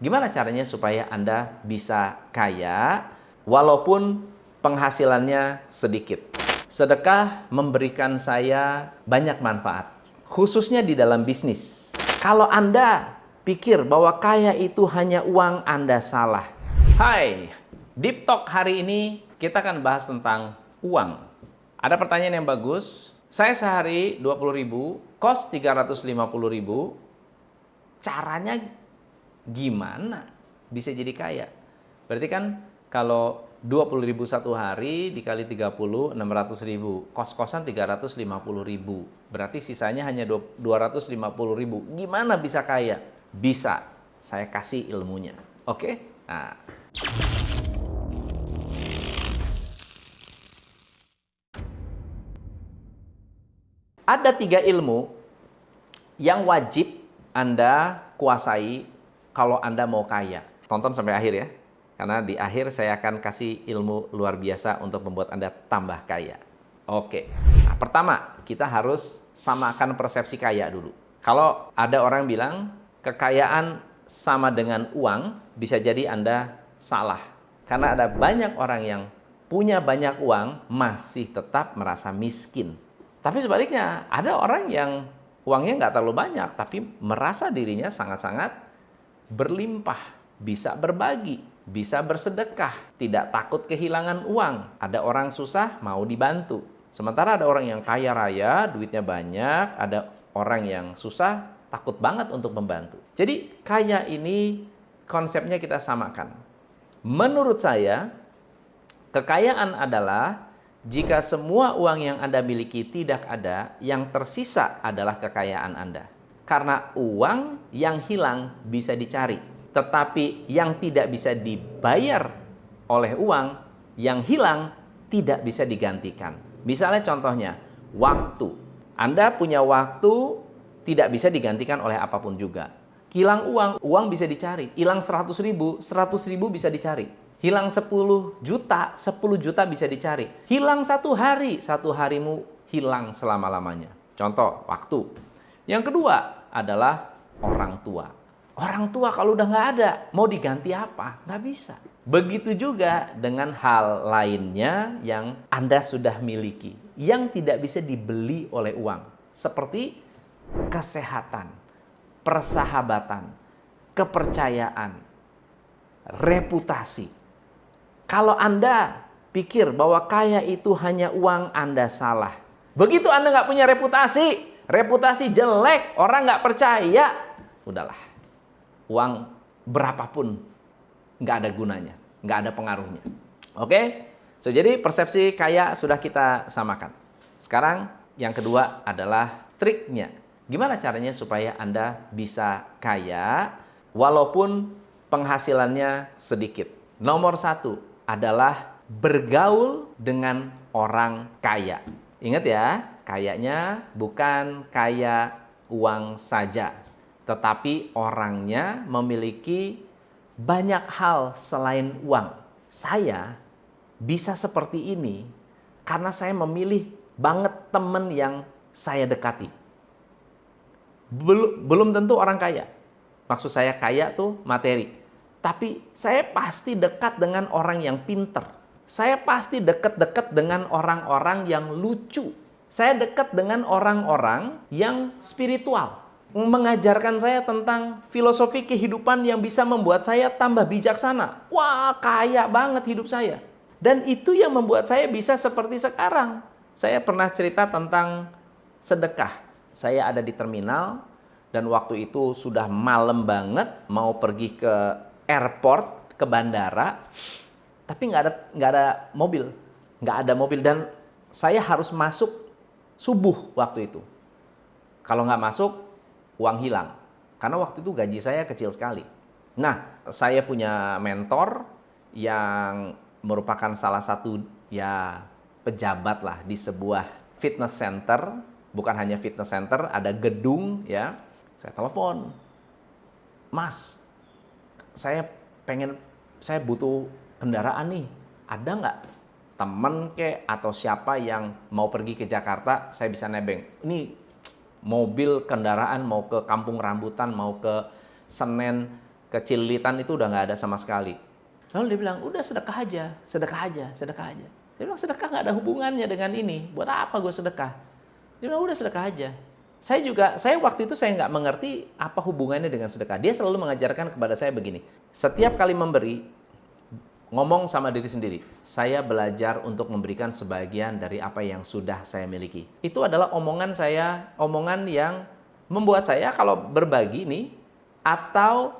Gimana caranya supaya Anda bisa kaya walaupun penghasilannya sedikit? Sedekah memberikan saya banyak manfaat, khususnya di dalam bisnis. Kalau Anda pikir bahwa kaya itu hanya uang, Anda salah. Hai, Deep Talk hari ini kita akan bahas tentang uang. Ada pertanyaan yang bagus. Saya sehari 20.000, kos 350.000. Caranya gimana bisa jadi kaya? Berarti kan kalau 20.000 satu hari dikali 30, 600.000. Kos-kosan 350.000. Berarti sisanya hanya 250.000. Gimana bisa kaya? Bisa. Saya kasih ilmunya. Oke? Nah. Ada 3 ilmu yang wajib Anda kuasai kalau Anda mau kaya. Tonton sampai akhir ya. Karena di akhir saya akan kasih ilmu luar biasa untuk membuat Anda tambah kaya. Oke. Nah, pertama, kita harus samakan persepsi kaya dulu. Kalau ada orang bilang kekayaan sama dengan uang, bisa jadi Anda salah. Karena ada banyak orang yang punya banyak uang masih tetap merasa miskin. Tapi sebaliknya, ada orang yang uangnya nggak terlalu banyak, tapi merasa dirinya sangat-sangat berlimpah, bisa berbagi, bisa bersedekah, tidak takut kehilangan uang. Ada orang susah, mau dibantu. Sementara ada orang yang kaya raya, duitnya banyak, ada orang yang susah, takut banget untuk membantu. Jadi kaya ini konsepnya kita samakan. Menurut saya, kekayaan adalah jika semua uang yang Anda miliki tidak ada, yang tersisa adalah kekayaan Anda. Karena uang yang hilang bisa dicari, tetapi yang tidak bisa dibayar oleh uang yang hilang tidak bisa digantikan. Misalnya contohnya, waktu. Anda punya waktu tidak bisa digantikan oleh apapun juga. Hilang uang bisa dicari. Hilang 100.000 bisa dicari. Hilang 10 juta, 10 juta bisa dicari. Hilang satu harimu hilang selama-lamanya. Contoh, waktu. Yang kedua adalah orang tua. Orang tua kalau udah nggak ada, mau diganti apa? Nggak bisa. Begitu juga dengan hal lainnya yang Anda sudah miliki, yang tidak bisa dibeli oleh uang. Seperti kesehatan, persahabatan, kepercayaan, reputasi. Kalau Anda pikir bahwa kaya itu hanya uang, Anda salah. Begitu Anda nggak punya reputasi jelek, orang nggak percaya, udahlah. Uang berapapun nggak ada gunanya, nggak ada pengaruhnya. Oke? So, jadi persepsi kaya sudah kita samakan. Sekarang yang kedua adalah triknya. Gimana caranya supaya Anda bisa kaya walaupun penghasilannya sedikit? Nomor 1 adalah bergaul dengan orang kaya. Ingat ya, kayanya bukan kaya uang saja, tetapi orangnya memiliki banyak hal selain uang. Saya bisa seperti ini karena saya memilih banget teman yang saya dekati. Belum tentu orang kaya. Maksud saya kaya tuh materi. Tapi saya pasti dekat dengan orang yang pinter. Saya pasti dekat-dekat dengan orang-orang yang lucu. Saya dekat dengan orang-orang yang spiritual. Mengajarkan saya tentang filosofi kehidupan yang bisa membuat saya tambah bijaksana. Wah, kaya banget hidup saya. Dan itu yang membuat saya bisa seperti sekarang. Saya pernah cerita tentang sedekah. Saya ada di terminal dan waktu itu sudah malam banget, mau pergi ke airport, ke bandara, tapi nggak ada mobil dan saya harus masuk subuh waktu itu. Kalau nggak masuk, uang hilang. Karena waktu itu gaji saya kecil sekali. Nah, saya punya mentor yang merupakan salah satu pejabat lah di sebuah fitness center. Bukan hanya fitness center, ada gedung ya. Saya telepon, Mas, saya butuh kendaraan nih, ada nggak temen kek atau siapa yang mau pergi ke Jakarta, saya bisa nebeng. Ini mobil kendaraan mau ke Kampung Rambutan, mau ke Senen, Kecilitan itu udah nggak ada sama sekali. Lalu dia bilang, udah sedekah aja, sedekah aja, sedekah aja. Saya bilang, sedekah nggak ada hubungannya dengan ini. Buat apa gue sedekah? Dia bilang, udah sedekah aja. Saya waktu itu saya nggak mengerti apa hubungannya dengan sedekah. Dia selalu mengajarkan kepada saya begini, setiap kali memberi, ngomong sama diri sendiri, saya belajar untuk memberikan sebagian dari apa yang sudah saya miliki. Itu adalah omongan saya, omongan yang membuat saya kalau berbagi nih, atau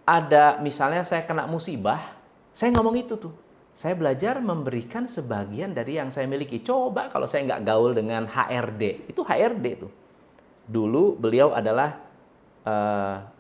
ada misalnya saya kena musibah, saya ngomong itu tuh. Saya belajar memberikan sebagian dari yang saya miliki. Coba kalau saya nggak gaul dengan HRD, itu HRD tuh. Dulu beliau adalah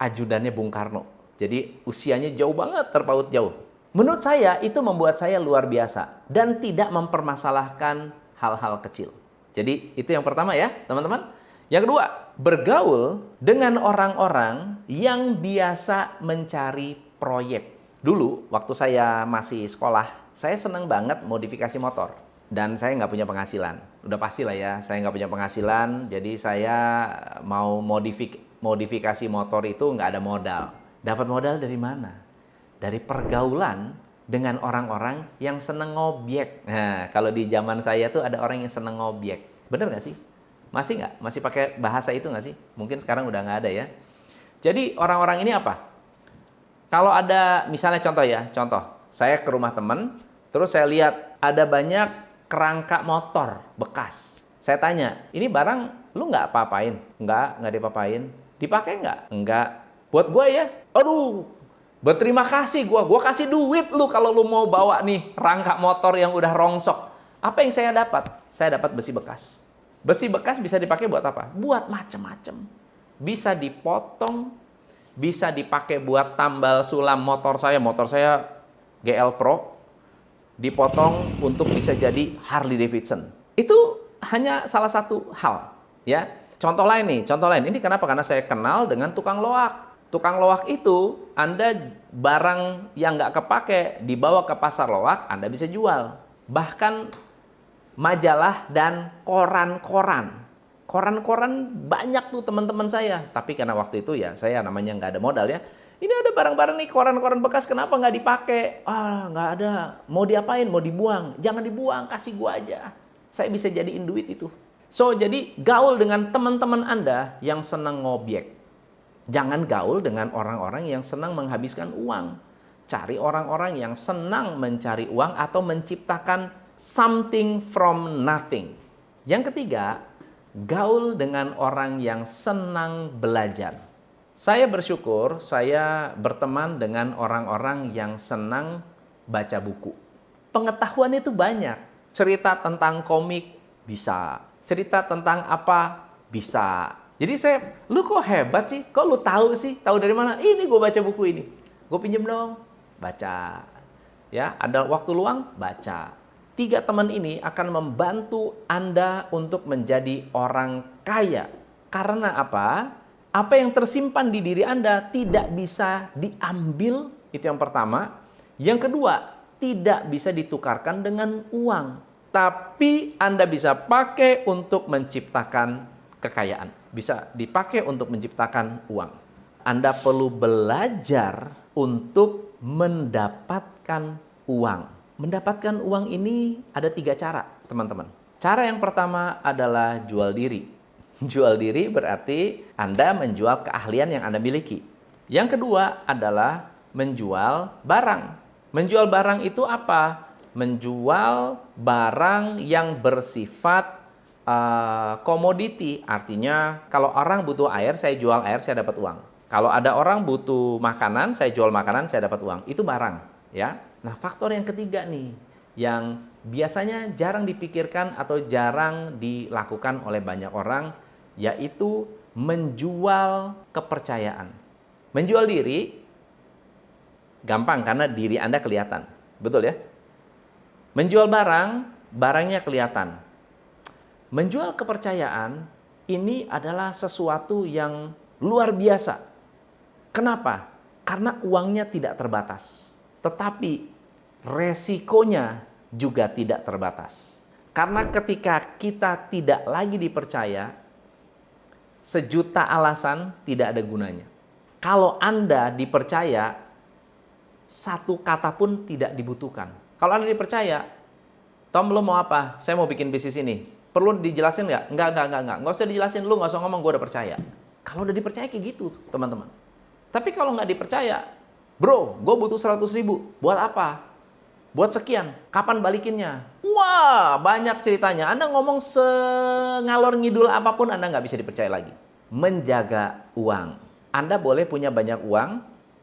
ajudannya Bung Karno. Jadi usianya jauh banget, terpaut jauh. Menurut saya itu membuat saya luar biasa dan tidak mempermasalahkan hal-hal kecil. Jadi itu yang pertama ya teman-teman. Yang kedua, bergaul dengan orang-orang yang biasa mencari proyek. Dulu waktu saya masih sekolah, saya senang banget modifikasi motor. Dan saya nggak punya penghasilan. Udah pasti lah ya, saya nggak punya penghasilan. Jadi saya mau modifikasi motor itu nggak ada modal. Dapat modal dari mana? Dari pergaulan dengan orang-orang yang seneng ngobyek. Nah, kalau di zaman saya tuh ada orang yang seneng ngobyek. Bener nggak sih? Masih nggak? Masih pakai bahasa itu nggak sih? Mungkin sekarang udah nggak ada ya. Jadi orang-orang ini apa? Kalau ada misalnya contoh, saya ke rumah teman, terus saya lihat ada banyak kerangka motor bekas. Saya tanya, ini barang lu nggak apa-apain? Nggak diapa-apain. Dipakai nggak? Nggak. Buat gue ya, aduh, berterima kasih gue kasih duit lu kalau lu mau bawa nih rangka motor yang udah rongsok. Apa yang saya dapat? Saya dapat besi bekas. Besi bekas bisa dipakai buat apa? Buat macam-macam. Bisa dipotong, bisa dipakai buat tambal sulam motor saya GL Pro, dipotong untuk bisa jadi Harley Davidson. Itu hanya salah satu hal, ya. Contoh lain. Ini kenapa? Karena saya kenal dengan tukang loak. Tukang loak itu, Anda barang yang nggak kepake dibawa ke pasar loak, Anda bisa jual. Bahkan majalah dan koran-koran banyak tuh teman-teman saya. Tapi karena waktu itu ya saya namanya nggak ada modal ya. Ini ada barang-barang nih koran-koran bekas, kenapa nggak dipakai? Nggak ada. Mau diapain? Mau dibuang? Jangan dibuang, kasih gua aja. Saya bisa jadiin duit itu. So jadi gaul dengan teman-teman Anda yang senang ngobyek. Jangan gaul dengan orang-orang yang senang menghabiskan uang. Cari orang-orang yang senang mencari uang atau menciptakan something from nothing. Yang ketiga, gaul dengan orang yang senang belajar. Saya bersyukur saya berteman dengan orang-orang yang senang baca buku. Pengetahuan itu banyak. Cerita tentang komik bisa. Cerita tentang apa bisa. Jadi lu kok hebat sih? Kok lu tahu sih? Tahu dari mana? Ini gue baca buku ini. Gue pinjem dong. Baca. Ya, ada waktu luang? Baca. 3 teman ini akan membantu Anda untuk menjadi orang kaya. Karena apa? Apa yang tersimpan di diri Anda tidak bisa diambil, itu yang pertama. Yang kedua, tidak bisa ditukarkan dengan uang. Tapi Anda bisa pakai untuk menciptakan kekayaan. Bisa dipakai untuk menciptakan uang. Anda perlu belajar untuk mendapatkan uang. Mendapatkan uang ini ada 3 cara, teman-teman. Cara yang pertama adalah jual diri. Jual diri berarti Anda menjual keahlian yang Anda miliki. Yang kedua adalah menjual barang. Menjual barang itu apa? Menjual barang yang bersifat komoditi. Artinya kalau orang butuh air, saya jual air, saya dapat uang. Kalau ada orang butuh makanan, saya jual makanan, saya dapat uang. Itu barang, ya. Nah, faktor yang ketiga nih, yang biasanya jarang dipikirkan atau jarang dilakukan oleh banyak orang, yaitu menjual kepercayaan. Menjual diri, gampang karena diri Anda kelihatan. Betul ya? Menjual barang, barangnya kelihatan. Menjual kepercayaan, ini adalah sesuatu yang luar biasa. Kenapa? Karena uangnya tidak terbatas. Tetapi resikonya juga tidak terbatas. Karena ketika kita tidak lagi dipercaya, 1.000.000 alasan tidak ada gunanya. Kalau Anda dipercaya, satu kata pun tidak dibutuhkan. Kalau Anda dipercaya, Tom, lo mau apa? Saya mau bikin bisnis ini. Perlu dijelasin nggak? Nggak. Nggak usah dijelasin, lu nggak usah ngomong, gue udah percaya. Kalau udah dipercaya kayak gitu, teman-teman. Tapi kalau nggak dipercaya, bro, gue butuh 100.000. Buat apa? Buat sekian. Kapan balikinnya? Wah, banyak ceritanya. Anda ngomong sengalor ngidul apapun, Anda nggak bisa dipercaya lagi. Menjaga uang. Anda boleh punya banyak uang,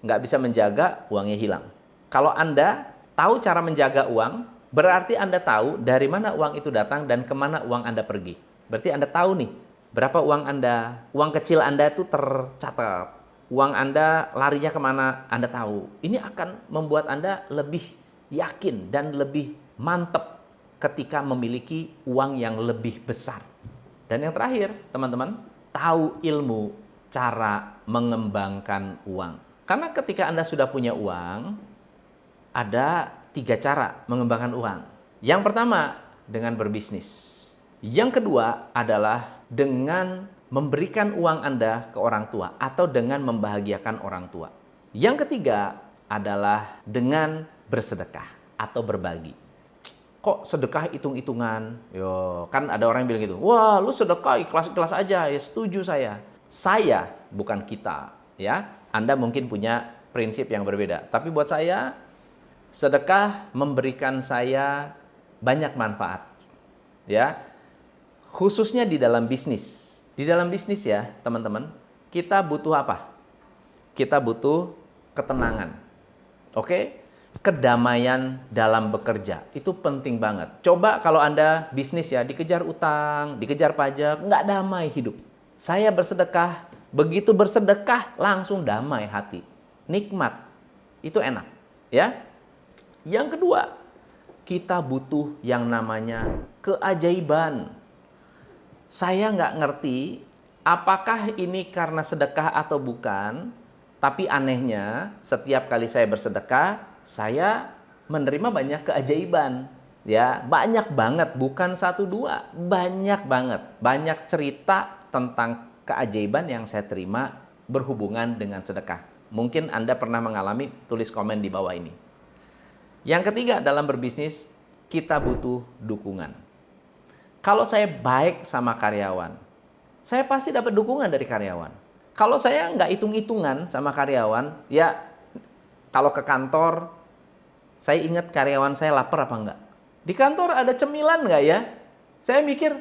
nggak bisa menjaga, uangnya hilang. Kalau Anda tahu cara menjaga uang, berarti Anda tahu dari mana uang itu datang dan kemana uang Anda pergi. Berarti Anda tahu nih, berapa uang Anda, uang kecil Anda itu tercatat. Uang Anda larinya kemana, Anda tahu. Ini akan membuat Anda lebih yakin dan lebih mantap ketika memiliki uang yang lebih besar. Dan yang terakhir, teman-teman, tahu ilmu cara mengembangkan uang. Karena ketika Anda sudah punya uang, ada 3 cara mengembangkan uang. Yang pertama, dengan berbisnis. Yang kedua adalah dengan memberikan uang Anda ke orang tua atau dengan membahagiakan orang tua. Yang ketiga adalah dengan bersedekah atau berbagi. Kok sedekah hitung-hitungan? Yo, kan ada orang yang bilang gitu. Wah, lu sedekah ikhlas-ikhlas aja. Ya, setuju saya. Saya, bukan kita, ya. Anda mungkin punya prinsip yang berbeda. Tapi buat saya, sedekah memberikan saya banyak manfaat. Ya. Khususnya di dalam bisnis. Di dalam bisnis ya, teman-teman, kita butuh apa? Kita butuh ketenangan. Oke? Kedamaian dalam bekerja. Itu penting banget. Coba kalau Anda bisnis ya, dikejar utang, dikejar pajak, nggak damai hidup. Saya bersedekah, begitu bersedekah langsung damai hati. Nikmat. Itu enak. Ya. Yang kedua, kita butuh yang namanya keajaiban. Saya nggak ngerti apakah ini karena sedekah atau bukan, tapi anehnya setiap kali saya bersedekah, saya menerima banyak keajaiban. Ya, banyak banget, bukan 1-2, banyak banget. Banyak cerita tentang keajaiban yang saya terima berhubungan dengan sedekah. Mungkin Anda pernah mengalami, tulis komen di bawah ini. Yang ketiga dalam berbisnis, kita butuh dukungan. Kalau saya baik sama karyawan, saya pasti dapat dukungan dari karyawan. Kalau saya nggak hitung-hitungan sama karyawan, ya kalau ke kantor, saya ingat karyawan saya lapar apa enggak. Di kantor ada cemilan nggak ya? Saya mikir,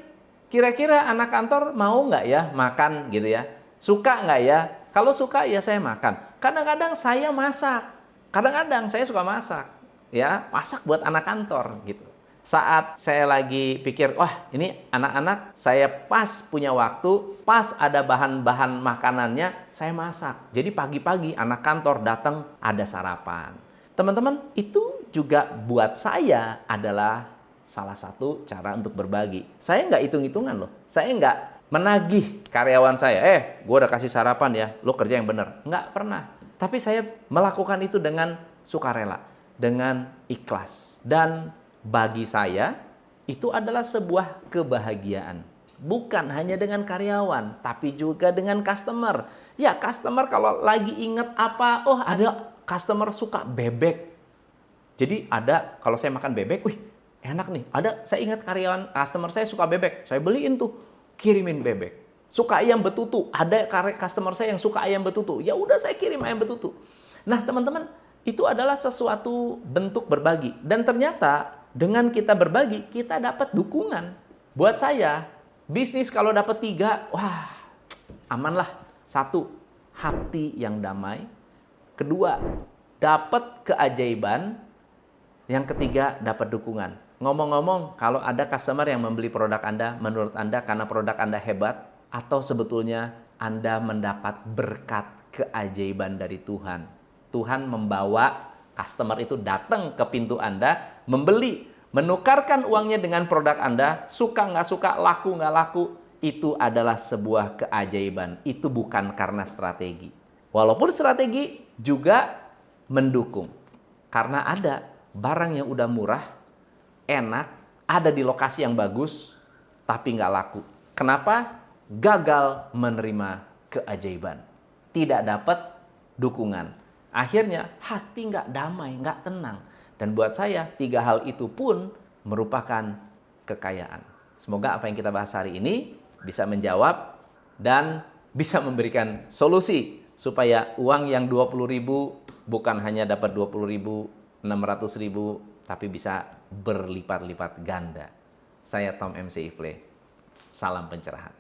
kira-kira anak kantor mau nggak ya makan gitu ya? Suka nggak ya? Kalau suka ya saya makan. Kadang-kadang saya masak. Kadang-kadang saya suka masak. Ya, masak buat anak kantor gitu. Saat saya lagi pikir, wah ini anak-anak saya pas punya waktu, pas ada bahan-bahan makanannya, saya masak. Jadi pagi-pagi anak kantor datang, ada sarapan. Teman-teman, itu juga buat saya adalah salah satu cara untuk berbagi. Saya nggak hitung-hitungan loh. Saya nggak menagih karyawan saya, gue udah kasih sarapan ya, lo kerja yang bener. Nggak pernah. Tapi saya melakukan itu dengan sukarela, dengan ikhlas. Dan bagi saya, itu adalah sebuah kebahagiaan. Bukan hanya dengan karyawan, tapi juga dengan customer. Ya, customer kalau lagi inget apa, oh ada customer suka bebek. Jadi ada, kalau saya makan bebek, wih enak nih. Ada, saya ingat karyawan, customer saya suka bebek. Saya beliin tuh, kirimin bebek. Suka ayam betutu, ada customer saya yang suka ayam betutu. Ya udah saya kirim ayam betutu. Nah teman-teman, itu adalah sesuatu bentuk berbagi. Dan ternyata dengan kita berbagi, kita dapat dukungan. Buat saya, bisnis kalau dapat 3, wah, amanlah. 1, hati yang damai. 2, dapat keajaiban. Yang ketiga, dapat dukungan. Ngomong-ngomong, kalau ada customer yang membeli produk Anda, menurut Anda karena produk Anda hebat, atau sebetulnya Anda mendapat berkat keajaiban dari Tuhan. Tuhan membawa customer itu datang ke pintu Anda, membeli, menukarkan uangnya dengan produk Anda, suka nggak suka, laku nggak laku, itu adalah sebuah keajaiban. Itu bukan karena strategi. Walaupun strategi juga mendukung. Karena ada barang yang udah murah, enak, ada di lokasi yang bagus, tapi nggak laku. Kenapa? Gagal menerima keajaiban. Tidak dapat dukungan. Akhirnya hati nggak damai, nggak tenang. Dan buat saya, 3 hal itu pun merupakan kekayaan. Semoga apa yang kita bahas hari ini bisa menjawab dan bisa memberikan solusi supaya uang yang 20.000 bukan hanya dapat 20.000, 600.000, tapi bisa berlipat-lipat ganda. Saya Tom MC Ifle. Salam pencerahan.